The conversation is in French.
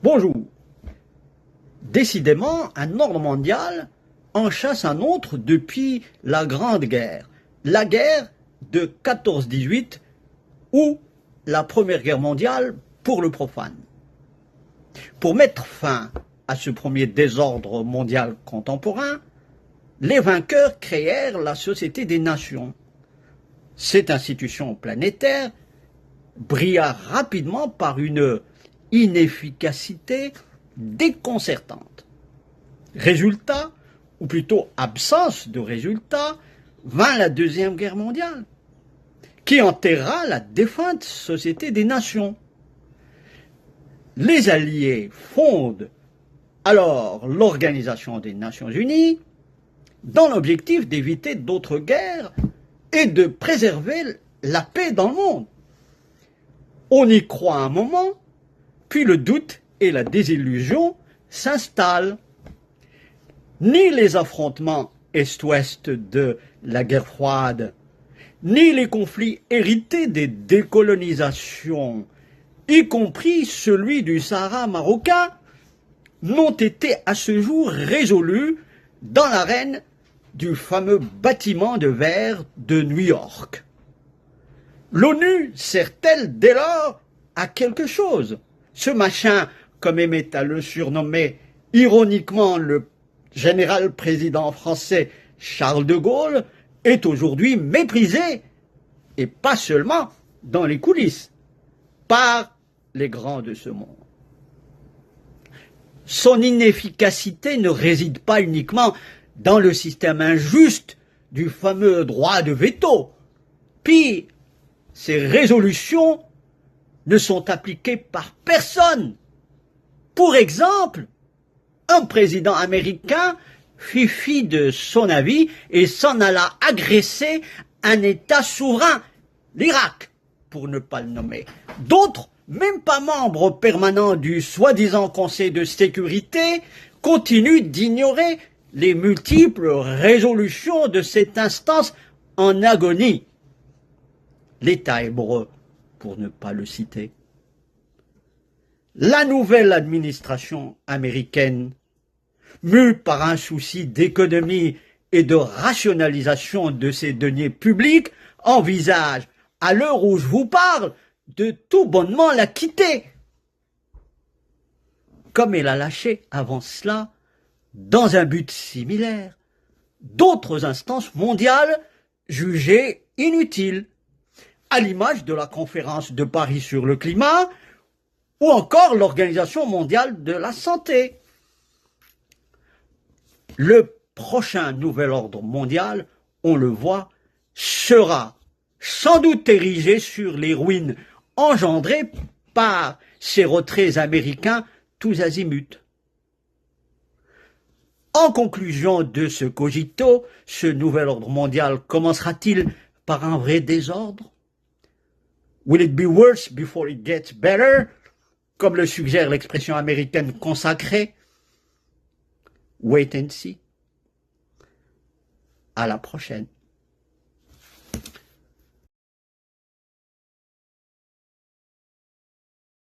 Bonjour. Décidément, un ordre mondial en chasse un autre depuis la Grande Guerre, la guerre de 14-18 ou la Première Guerre mondiale pour le profane. Pour mettre fin à ce premier désordre mondial contemporain, les vainqueurs créèrent la Société des Nations. Cette institution planétaire brilla rapidement par une inefficacité déconcertante. Résultat, ou plutôt absence de résultat, vint la Deuxième Guerre mondiale, qui enterra la défunte Société des Nations. Les Alliés fondent alors l'Organisation des Nations Unies dans l'objectif d'éviter d'autres guerres et de préserver la paix dans le monde. On y croit un moment, puis le doute et la désillusion s'installent. Ni les affrontements Est-Ouest de la guerre froide, ni les conflits hérités des décolonisations, y compris celui du Sahara marocain, n'ont été à ce jour résolus dans l'arène du fameux bâtiment de verre de New York. L'ONU sert-elle dès lors à quelque chose? Ce machin, comme aimait à le surnommer ironiquement le général président français Charles de Gaulle, est aujourd'hui méprisé, et pas seulement dans les coulisses, par les grands de ce monde. Son inefficacité ne réside pas uniquement dans le système injuste du fameux droit de veto. Pire, ces résolutions ne sont appliquées par personne. Pour exemple, un président américain fit fi de son avis et s'en alla agresser un État souverain, l'Irak, pour ne pas le nommer. D'autres, même pas membres permanents du soi-disant Conseil de sécurité, continuent d'ignorer les multiples résolutions de cette instance en agonie. L'État hébreu, pour ne pas le citer. La nouvelle administration américaine, mue par un souci d'économie et de rationalisation de ses deniers publics, envisage, à l'heure où je vous parle, de tout bonnement la quitter. Comme elle a lâché avant cela, dans un but similaire, d'autres instances mondiales jugées inutiles, à l'image de la conférence de Paris sur le climat ou encore l'Organisation mondiale de la santé. Le prochain nouvel ordre mondial, on le voit, sera sans doute érigé sur les ruines engendrées par ces retraits américains tous azimuts. En conclusion de ce cogito, ce nouvel ordre mondial commencera-t-il par un vrai désordre? Will it be worse before it gets better? Comme le suggère l'expression américaine consacrée. Wait and see. À la prochaine.